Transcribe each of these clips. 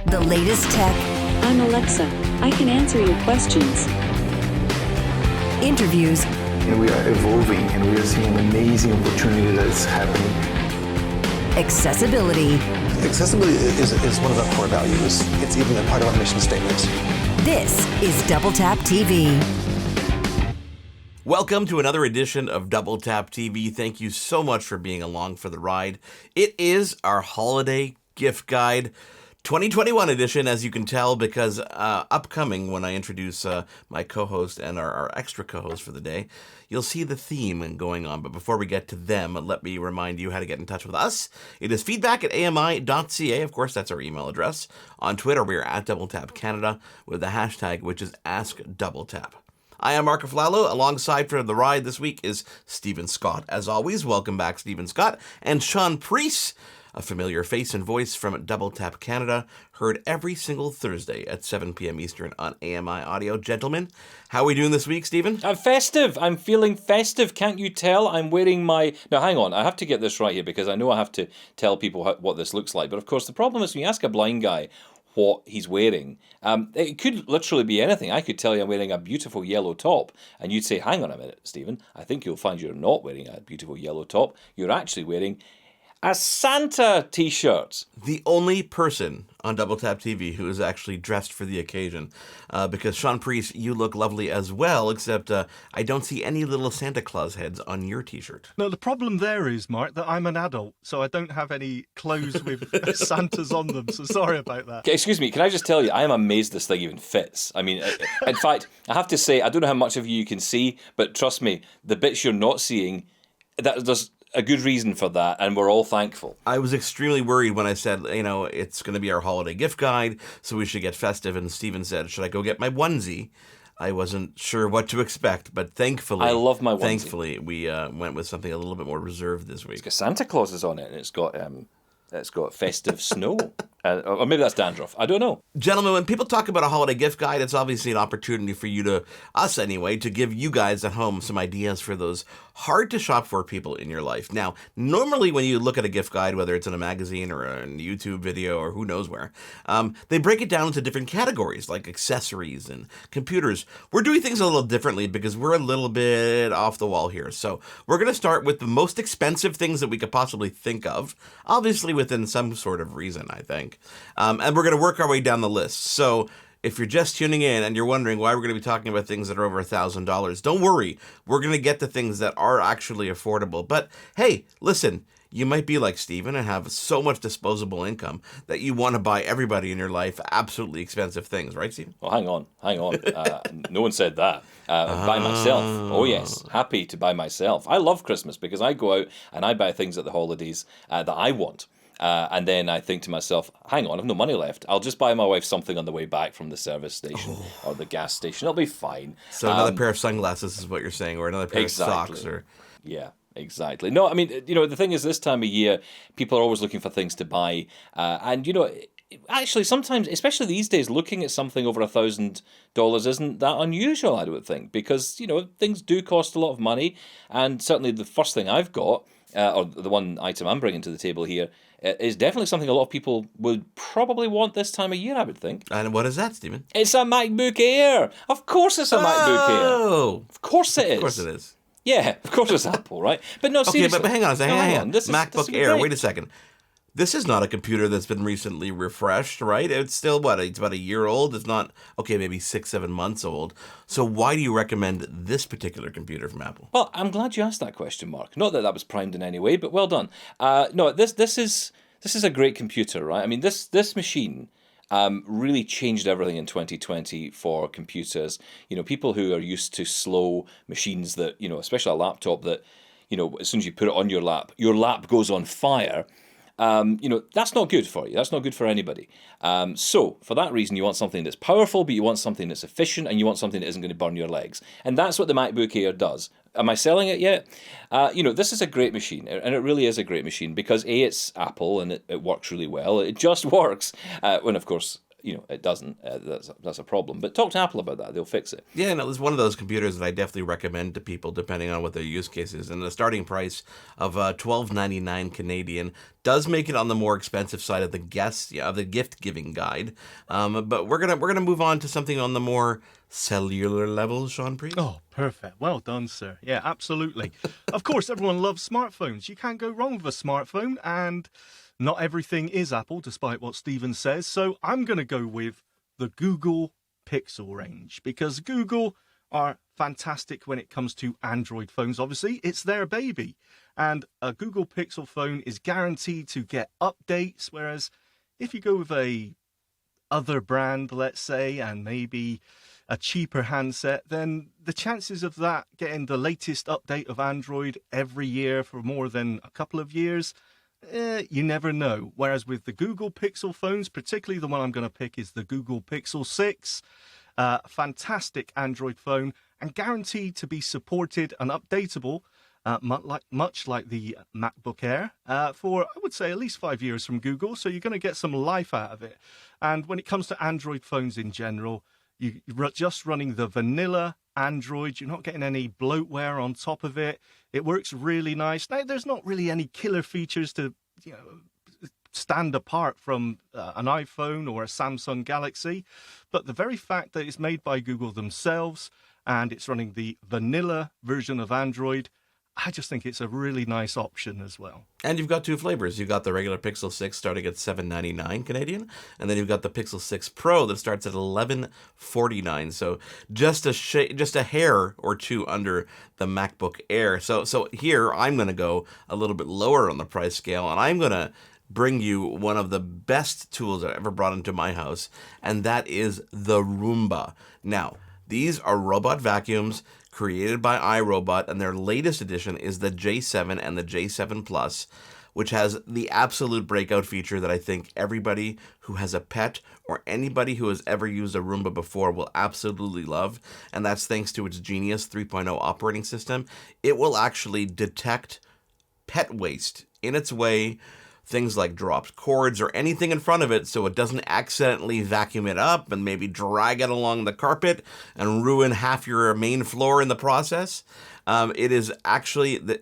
The latest tech. I'm Alexa. I can answer your questions. Interviews. And we are evolving, and we are seeing an amazing opportunity that is happening. Accessibility. Accessibility is one of our core values. It's even a part of our mission statement. This is Double Tap TV. Welcome to another edition of Double Tap TV. Thank you so much for being along for the ride. It is our holiday gift guide 2021 edition, as you can tell, because upcoming when I introduce my co-host and our extra co-host for the day, you'll see the theme going on. But before we get to them, let me remind you how to get in touch with us. It is feedback@ami.ca. Of course, that's our email address. On Twitter, we are at Double Tap Canada with the hashtag, which is AskDoubleTap. I am Marc Aflalo. Alongside for the ride this week is Stephen Scott. As always, welcome back, Stephen Scott. And Shaun Preece, a familiar face and voice from Double Tap Canada, heard every single Thursday at 7 p.m. Eastern on AMI Audio. Gentlemen, how are we doing this week, Stephen? I'm festive. I'm feeling festive. Can't you tell? I'm wearing my... Now, hang on. I have to get this right here because I know I have to tell people what this looks like. But, of course, the problem is when you ask a blind guy what he's wearing, it could literally be anything. I could tell you I'm wearing a beautiful yellow top, and you'd say, hang on a minute, Stephen, I think you'll find you're not wearing a beautiful yellow top. You're actually wearing a Santa t-shirt. The only person on Double Tap TV who is actually dressed for the occasion. Because Shaun Preece, you look lovely as well, except I don't see any little Santa Claus heads on your t-shirt. No, the problem there is, Mark, that I'm an adult, so I don't have any clothes with Santas on them, so sorry about that. Okay, excuse me, can I just tell you, I am amazed this thing even fits. I mean, in fact, I have to say, I don't know how much of you can see, but trust me, the bits you're not seeing, there's a good reason for that, and we're all thankful. I was extremely worried when I said, it's going to be our holiday gift guide, so we should get festive, and Stephen said, should I go get my onesie? I wasn't sure what to expect, but thankfully... I love my onesie. Thankfully, we went with something a little bit more reserved this week. It's got Santa Clauses on it, and it's got festive snow. Or maybe that's dandruff. I don't know. Gentlemen, when people talk about a holiday gift guide, it's obviously an opportunity for you us anyway, to give you guys at home some ideas for those hard to shop for people in your life. Now, normally when you look at a gift guide, whether it's in a magazine or a YouTube video or who knows where, they break it down into different categories like accessories and computers. We're doing things a little differently because we're a little bit off the wall here. So we're going to start with the most expensive things that we could possibly think of, obviously within some sort of reason, I think. And we're going to work our way down the list. So if you're just tuning in and you're wondering why we're going to be talking about things that are over $1,000, don't worry. We're going to get to things that are actually affordable. But hey, listen, you might be like Stephen and have so much disposable income that you want to buy everybody in your life absolutely expensive things, right, Stephen? Well, hang on. No one said that. Buy myself. Oh, yes. Happy to buy myself. I love Christmas because I go out and I buy things at the holidays that I want. And then I think to myself, hang on, I've no money left. I'll just buy my wife something on the way back from the service station or the gas station. It'll be fine. So another pair of sunglasses is what you're saying, or another pair of socks. Yeah, exactly. No, I mean, the thing is, this time of year, people are always looking for things to buy. And, actually, sometimes, especially these days, looking at something over $1,000 isn't that unusual, I would think, because, things do cost a lot of money. And certainly the first thing I've got, or the one item I'm bringing to the table here, is definitely something a lot of people would probably want this time of year, I would think. And what is that, Stephen? It's a MacBook Air. Of course it's a MacBook Air. Of course it is. Of course it is. Yeah, of course it's Apple, right? But no, seriously. Okay, but hang on a second. Hang on. MacBook Air, great. Wait a second. This is not a computer that's been recently refreshed, right? It's still, it's about a year old. It's not, maybe 6-7 months old. So why do you recommend this particular computer from Apple? Well, I'm glad you asked that question, Mark. Not that was primed in any way, but well done. No, this is a great computer, right? I mean, this machine really changed everything in 2020 for computers. People who are used to slow machines that, especially a laptop that, as soon as you put it on your lap goes on fire. That's not good for you. That's not good for anybody. So, for that reason, you want something that's powerful, but you want something that's efficient, and you want something that isn't going to burn your legs. And that's what the MacBook Air does. Am I selling it yet? This is a great machine, and it really is a great machine because, A, it's Apple, and it works really well. It just works when, of course, it doesn't, that's a problem. But talk to Apple about that; they'll fix it. Yeah, no, it's one of those computers that I definitely recommend to people depending on what their use case is. And the starting price of $12.99 Canadian does make it on the more expensive side of the gift giving guide. But we're gonna move on to something on the more cellular level, Shaun Preece. Oh, perfect. Well done, sir. Yeah, absolutely. Of course, everyone loves smartphones. You can't go wrong with a smartphone, and not everything is Apple, despite what Stephen says. So I'm going to go with the Google Pixel range, because Google are fantastic when it comes to Android phones. Obviously, it's their baby. And a Google Pixel phone is guaranteed to get updates, whereas if you go with a other brand, let's say, and maybe a cheaper handset, then the chances of that getting the latest update of Android every year for more than a couple of years, you never know. Whereas with the Google Pixel phones, particularly the one I'm going to pick is the Google Pixel 6, fantastic Android phone and guaranteed to be supported and updatable, much like the MacBook Air, for, I would say, at least 5 years from Google. So you're going to get some life out of it. And when it comes to Android phones in general, you're just running the vanilla Android. You're not getting any bloatware on top of it. It works really nice. Now, there's not really any killer features to, stand apart from an iPhone or a Samsung Galaxy. But the very fact that it's made by Google themselves and it's running the vanilla version of Android, I just think it's a really nice option as well. And you've got two flavors. You've got the regular Pixel 6 starting at $7.99 Canadian, and then you've got the Pixel 6 Pro that starts at $11.49. So just a hair or two under the MacBook Air. So here I'm going to go a little bit lower on the price scale, and I'm going to bring you one of the best tools I've ever brought into my house, and that is the Roomba. Now, these are robot vacuums created by iRobot, and their latest edition is the J7 and the J7 Plus, which has the absolute breakout feature that I think everybody who has a pet or anybody who has ever used a Roomba before will absolutely love, and that's thanks to its Genius 3.0 operating system. It will actually detect pet waste in its way, things like dropped cords or anything in front of it, so it doesn't accidentally vacuum it up and maybe drag it along the carpet and ruin half your main floor in the process. It is actually they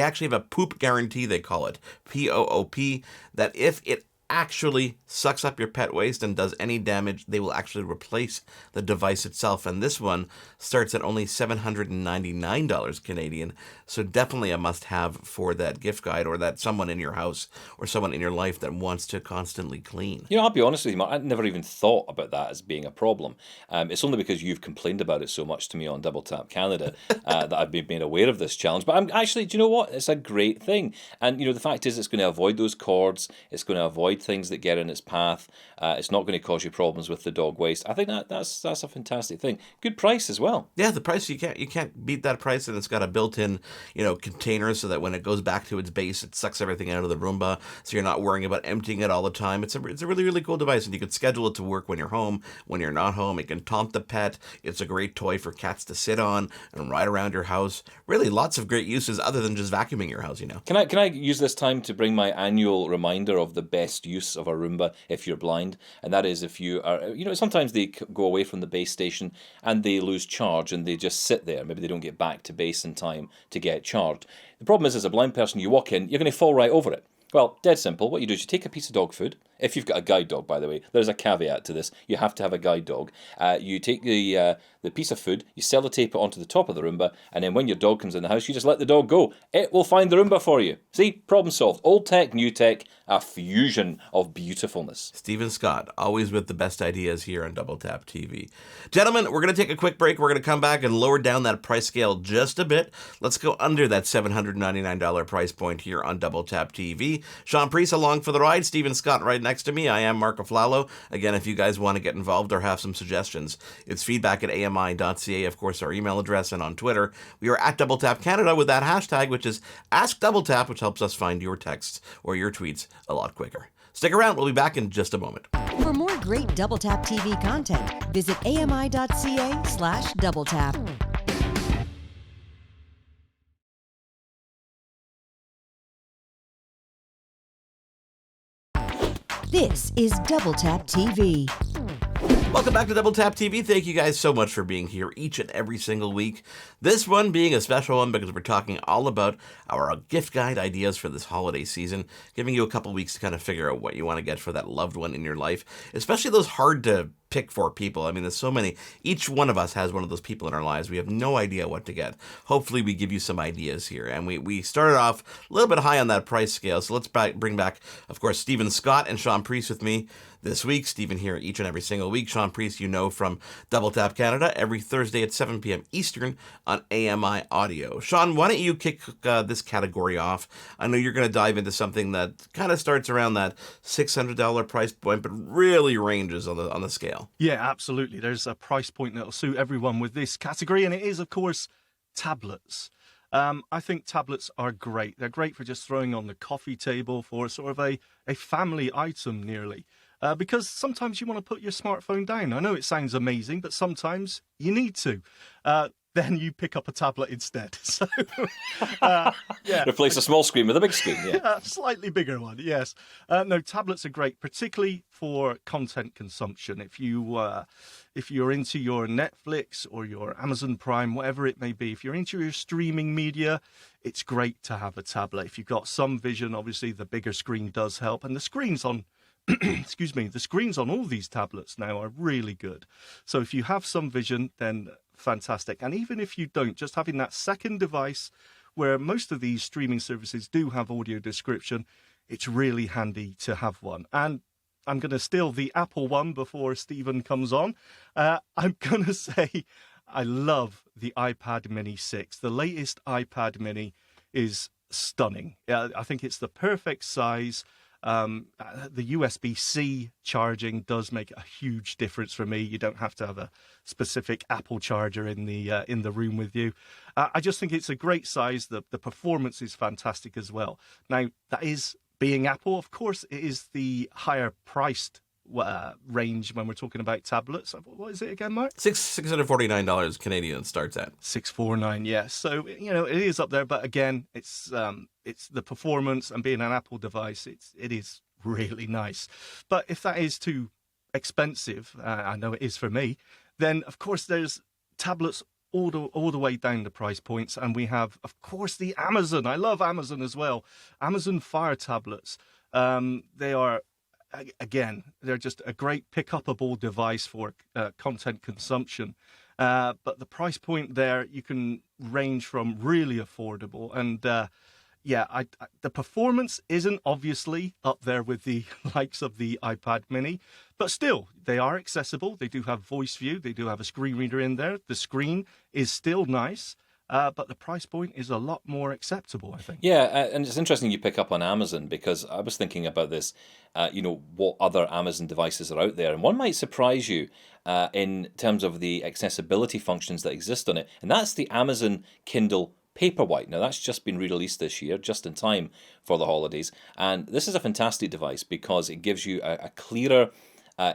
actually have a poop guarantee, they call it POOP, that if it actually sucks up your pet waste and does any damage, they will actually replace the device itself. And this one starts at only $799 Canadian. So definitely a must-have for that gift guide or that someone in your house or someone in your life that wants to constantly clean. I'll be honest with you, Mark, I never even thought about that as being a problem. It's only because you've complained about it so much to me on Double Tap Canada that I've been made aware of this challenge. But I'm actually, do you know what? It's a great thing. And, the fact is it's going to avoid those cords. It's going to avoid things that get in its path. It's not going to cause you problems with the dog waste. I think that's a fantastic thing. Good price as well. Yeah, the price, you can't beat that price, and it's got a built-in, container so that when it goes back to its base, it sucks everything out of the Roomba, so you're not worrying about emptying it all the time. It's a really, really cool device, and you can schedule it to work when you're home, when you're not home. It can taunt the pet. It's a great toy for cats to sit on and ride around your house. Really, lots of great uses other than just vacuuming your house, Can I use this time to bring my annual reminder of the best use of a Roomba if you're blind? And that is if you are, sometimes they go away from the base station and they lose charge and they just sit there. Maybe they don't get back to base in time to get charged. The problem is, as a blind person, you walk in, you're going to fall right over it. Well, dead simple. What you do is you take a piece of dog food. If you've got a guide dog, by the way, there's a caveat to this. You have to have a guide dog. You take the piece of food, you sellotape it onto the top of the Roomba, and then when your dog comes in the house, you just let the dog go. It will find the Roomba for you. See? Problem solved. Old tech, new tech, a fusion of beautifulness. Stephen Scott, always with the best ideas here on Double Tap TV. Gentlemen, we're going to take a quick break. We're going to come back and lower down that price scale just a bit. Let's go under that $799 price point here on Double Tap TV. Shaun Preece along for the ride. Stephen Scott right next to me. I am Marc Aflalo. Again, if you guys want to get involved or have some suggestions, it's feedback@ami.ca, of course, our email address, and on Twitter. We are at Double Tap Canada with that hashtag, which is AskDoubleTap, which helps us find your texts or your tweets a lot quicker. Stick around. We'll be back in just a moment. For more great Double Tap TV content, visit ami.ca/doubletap. This is Double Tap TV. Welcome back to Double Tap TV. Thank you guys so much for being here each and every single week. This one being a special one because we're talking all about our gift guide ideas for this holiday season, giving you a couple weeks to kind of figure out what you want to get for that loved one in your life, especially those hard to pick for people. I mean, there's so many. Each one of us has one of those people in our lives. We have no idea what to get. Hopefully we give you some ideas here. And we started off a little bit high on that price scale. So let's bring back, of course, Stephen Scott and Shaun Preece with me this week. Stephen here each and every single week. Shaun Preece, you know, from Double Tap Canada, every Thursday at 7 p.m. Eastern on AMI Audio. Shaun, why don't you kick this category off? I know you're going to dive into something that kind of starts around that $600 price point, but really ranges on the scale. Yeah, absolutely. There's a price point that'll suit everyone with this category, and it is, of course, tablets. I think tablets are great. They're great for just throwing on the coffee table for sort of a family item nearly. Because sometimes you want to put your smartphone down. I know it sounds amazing, but sometimes you need to. Then you pick up a tablet instead. So, yeah. Replace a small screen with a big screen, yeah. A slightly bigger one, yes. No, tablets are great, particularly for content consumption. If you're into your Netflix or your Amazon Prime, whatever it may be, if you're into your streaming media, it's great to have a tablet. If you've got some vision, obviously the bigger screen does help. And the screens on the screens on all these tablets now are really good. So if you have some vision, then fantastic. And even if you don't, just having that second device where most of these streaming services do have audio description, it's really handy to have one. And I'm going to steal the Apple one before Stephen comes on. I'm going to say I love the iPad Mini 6. The latest iPad Mini is stunning. I think it's the perfect size. The USB-C charging does make a huge difference for me. You don't have to have a specific Apple charger in the room with you. I just think it's a great size. The performance is fantastic as well. Now, that is being Apple. Of course, it is the higher priced range when we're talking about tablets. What is it again, Mark? $649 Canadian starts at. $649, yeah. So, you know, it is up there, but again, it's the performance and being an Apple device, it is really nice. But if that is too expensive, I know it is for me, then of course there's tablets all the way down the price points, and we have, of course, the Amazon. I love Amazon as well. Amazon Fire tablets. They are, again, they're just a great pick-upable device for content consumption. But the price point there, you can range from really affordable. And the performance isn't obviously up there with the likes of the iPad Mini, but still, they are accessible. They do have voice view. They do have a screen reader in there. The screen is still nice. But the price point is a lot more acceptable, I think. Yeah, and it's interesting you pick up on Amazon, because I was thinking about this, what other Amazon devices are out there. And one might surprise you in terms of the accessibility functions that exist on it. And that's the Amazon Kindle Paperwhite. Now, that's just been re-released this year, just in time for the holidays. And this is a fantastic device because it gives you a clearer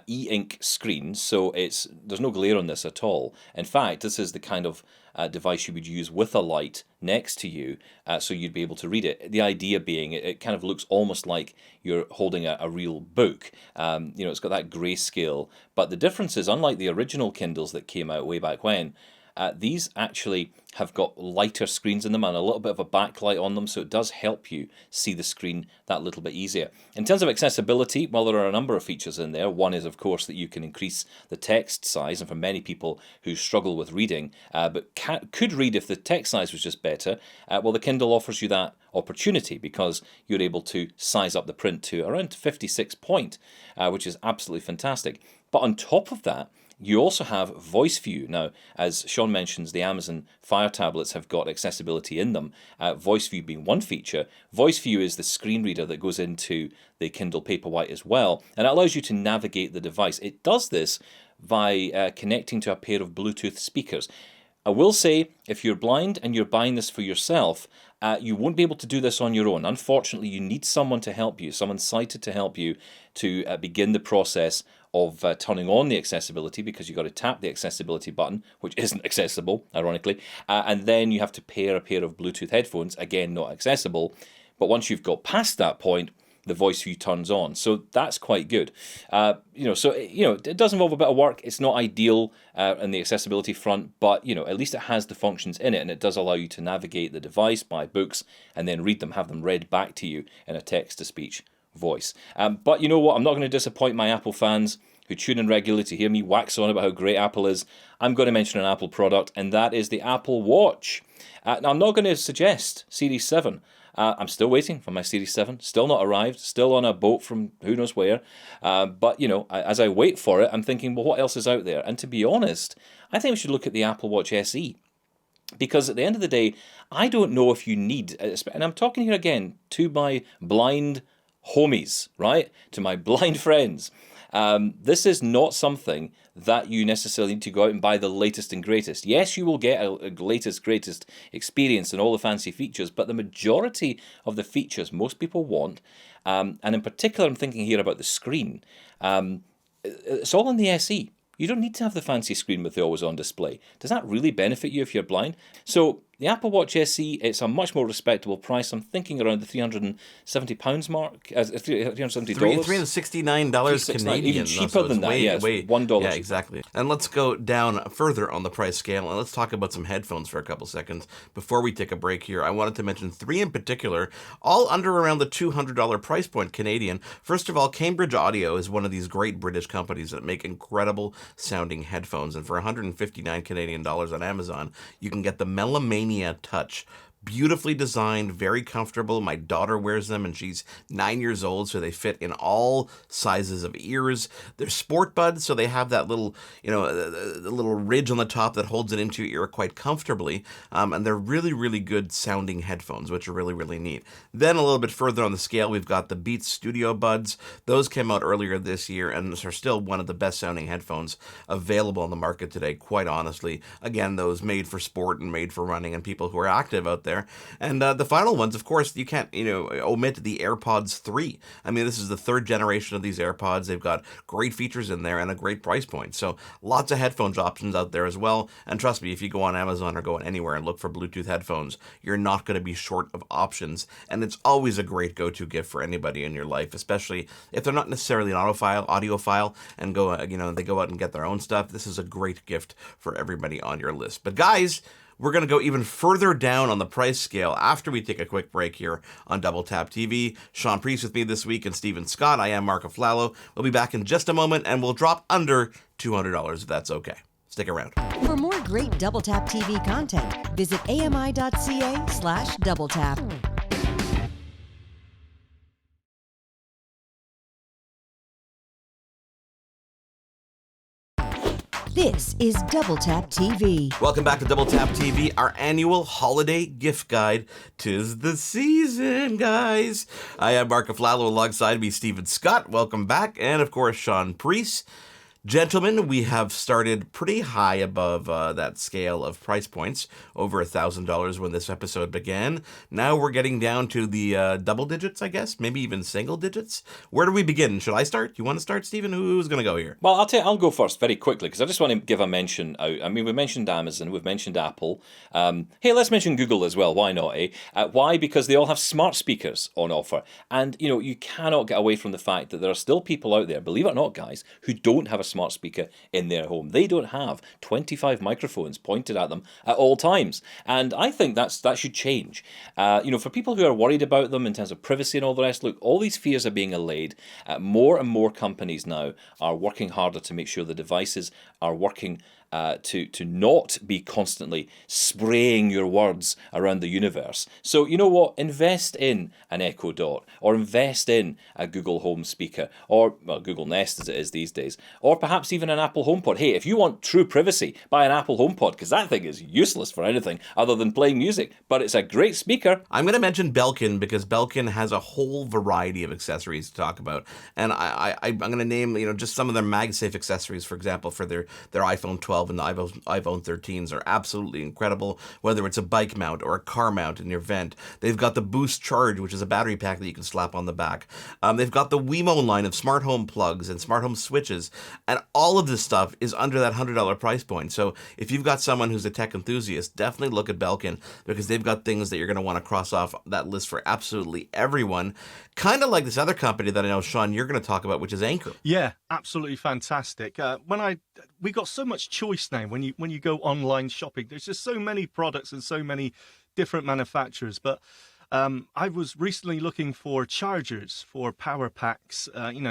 e-ink screen, so there's no glare on this at all. In fact, this is the kind of device you would use with a light next to you, so you'd be able to read it. The idea being, it kind of looks almost like you're holding a real book. It's got that grayscale, but the difference is, unlike the original Kindles that came out way back when, these actually have got lighter screens in them and a little bit of a backlight on them, so it does help you see the screen that little bit easier. In terms of accessibility, well, there are a number of features in there. One is, of course, that you can increase the text size, and for many people who struggle with reading, but could read if the text size was just better, well, the Kindle offers you that opportunity because you're able to size up the print to around 56 point, which is absolutely fantastic. But on top of that, you also have voice view. Now, as Shaun mentions, the Amazon Fire tablets have got accessibility in them, voice view being one feature. Voice view is the screen reader that goes into the Kindle Paperwhite as well, and it allows you to navigate the device. It does this by connecting to a pair of Bluetooth speakers. I will say, if you're blind and you're buying this for yourself, you won't be able to do this on your own. Unfortunately, you need someone to help you, someone sighted to help you to begin the process of turning on the accessibility, because you've got to tap the accessibility button, which isn't accessible, ironically, and then you have to pair a pair of Bluetooth headphones, again not accessible. But once you've got past that point, the voice view turns on. So that's quite good. It does involve a bit of work. It's not ideal in the accessibility front, but at least it has the functions in it, and it does allow you to navigate the device, buy books, and then read them, have them read back to you in a text-to-speech voice. But you know what? I'm not going to disappoint my Apple fans who tune in regularly to hear me wax on about how great Apple is. I'm going to mention an Apple product, and that is the Apple Watch. Now, I'm not going to suggest Series 7. I'm still waiting for my Series 7. Still not arrived. Still on a boat from who knows where. But as I wait for it, I'm thinking, well, what else is out there? And to be honest, I think we should look at the Apple Watch SE. Because at the end of the day, I don't know if you need, and I'm talking here again to my blind homies, right? To my blind friends. This is not something that you necessarily need to go out and buy the latest and greatest. Yes, you will get a latest, greatest experience and all the fancy features, but the majority of the features most people want, and in particular I'm thinking here about the screen, it's all on the SE. You don't need to have the fancy screen with the always-on display. Does that really benefit you if you're blind? So the Apple Watch SE, it's a much more respectable price. I'm thinking around the £370 mark, $370. $369 Canadian. Even cheaper than that, $1. Yeah, exactly. And let's go down further on the price scale, and let's talk about some headphones for a couple seconds. Before we take a break here, I wanted to mention 3 in particular, all under around the $200 price point Canadian. First of all, Cambridge Audio is one of these great British companies that make incredible sounding headphones, and for 159 Canadian dollars on Amazon, you can get the Melamania Touch. Beautifully designed, very comfortable. My daughter wears them and she's 9 years old, so they fit in all sizes of ears. They're sport buds, so they have that little, the little ridge on the top that holds it into your ear quite comfortably. And they're really, really good sounding headphones, which are really, really neat. Then a little bit further on the scale, we've got the Beats Studio Buds. Those came out earlier this year and are still one of the best sounding headphones available on the market today, quite honestly. Again, those made for sport and made for running and people who are active out there. And the final ones, of course, you can't, omit the AirPods 3. I mean, this is the 3rd generation of these AirPods. They've got great features in there and a great price point. So lots of headphones options out there as well. And trust me, if you go on Amazon or go anywhere and look for Bluetooth headphones, you're not going to be short of options. And it's always a great go-to gift for anybody in your life, especially if they're not necessarily an audiophile and go, they go out and get their own stuff. This is a great gift for everybody on your list. But guys, we're going to go even further down on the price scale after we take a quick break here on Double Tap TV. Shaun Preece with me this week and Stephen Scott. I am Marc Aflalo. We'll be back in just a moment and we'll drop under $200 if that's okay. Stick around. For more great Double Tap TV content, visit ami.ca/doubletap. This is Double Tap TV. Welcome back to Double Tap TV, our annual holiday gift guide. 'Tis the season, guys. I am Marc Aflalo, alongside me, Stephen Scott. Welcome back. And, of course, Shaun Preece. Gentlemen, we have started pretty high above that scale of price points, over $1,000 when this episode began. Now we're getting down to the double digits, I guess, maybe even single digits. Where do we begin? Should I start? You want to start, Stephen? Who's going to go here? Well, I'll go first very quickly because I just want to give a mention out. I mean, we mentioned Amazon, we've mentioned Apple. Hey, let's mention Google as well. Why not, eh? Why? Because they all have smart speakers on offer. And, you cannot get away from the fact that there are still people out there, believe it or not, guys, who don't have a smart speaker in their home. They don't have 25 microphones pointed at them at all times. And I think that should change. For people who are worried about them in terms of privacy and all the rest, look, all these fears are being allayed. More and more companies now are working harder to make sure the devices are working to not be constantly spraying your words around the universe. So you know what? Invest in an Echo Dot, or invest in a Google Home speaker, or Google Nest as it is these days, or perhaps even an Apple HomePod. Hey, if you want true privacy, buy an Apple HomePod, because that thing is useless for anything other than playing music, but it's a great speaker. I'm going to mention Belkin because Belkin has a whole variety of accessories to talk about, and I'm going to name just some of their MagSafe accessories, for example, for their iPhone 12 12 and the iPhone 13s are absolutely incredible, whether it's a bike mount or a car mount in your vent. They've got the Boost Charge, which is a battery pack that you can slap on the back. They've got the Wemo line of smart home plugs and smart home switches, and all of this stuff is under that $100 price point. So if you've got someone who's a tech enthusiast, definitely look at Belkin, because they've got things that you're going to want to cross off that list for absolutely everyone. Kind of like this other company that I know, Shaun, you're going to talk about, which is Anker. Yeah, absolutely fantastic. We got so much choice now when you go online shopping. There's just so many products and so many different manufacturers. But I was recently looking for chargers for power packs,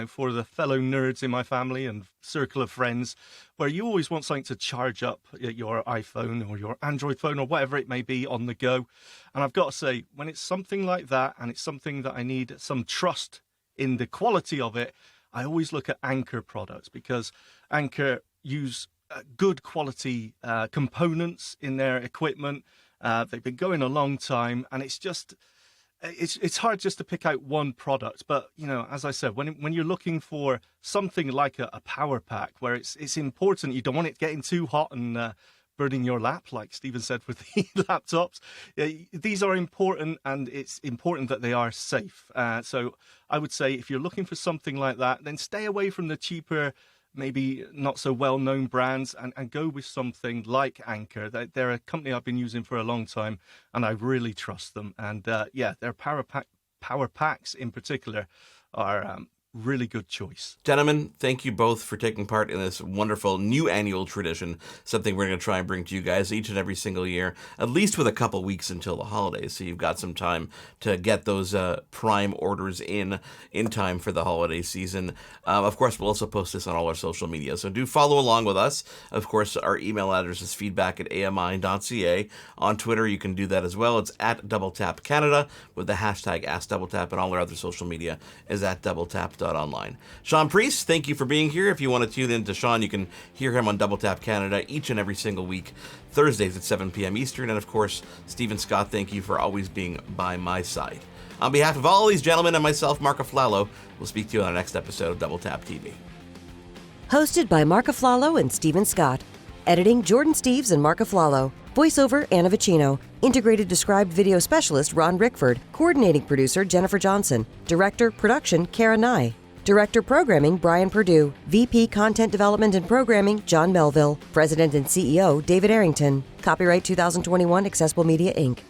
for the fellow nerds in my family and circle of friends, where you always want something to charge up your iPhone or your Android phone or whatever it may be on the go. And I've got to say, when it's something like that and it's something that I need some trust in the quality of it, I always look at Anker products, because Anker use good quality components in their equipment. They've been going a long time, and it's hard just to pick out one product. But, as I said, when you're looking for something like a power pack, where it's important, you don't want it getting too hot and burning your lap, like Stephen said with the laptops. These are important, and it's important that they are safe. So I would say if you're looking for something like that, then stay away from the cheaper, maybe not so well-known brands, and go with something like Anker. They're a company I've been using for a long time, and I really trust them. And their power packs in particular are really good choice. Gentlemen, thank you both for taking part in this wonderful new annual tradition, something we're going to try and bring to you guys each and every single year, at least with a couple weeks until the holidays, so you've got some time to get those prime orders in time for the holiday season. Of course, we'll also post this on all our social media, so do follow along with us. Of course, our email address is feedback@ami.ca. On Twitter, you can do that as well. It's @DoubleTapCanada with the hashtag AskDoubleTap, and all our other social media is @DoubleTap.online. Shaun Preece, thank you for being here. If you want to tune in to Shaun, you can hear him on Double Tap Canada each and every single week, Thursdays at 7 p.m. Eastern. And of course, Stephen Scott, thank you for always being by my side. On behalf of all these gentlemen and myself, Marc Aflalo, we'll speak to you on our next episode of Double Tap TV. Hosted by Marc Aflalo and Stephen Scott. Editing Jordan Steves and Marc Aflalo. Voiceover Anna Vocino. Integrated Described Video Specialist Ron Rickford. Coordinating Producer Jennifer Johnson. Director Production Kara Nye. Director Programming Brian Perdue. VP Content Development and Programming John Melville. President and CEO David Errington. Copyright 2021 Accessible Media Inc.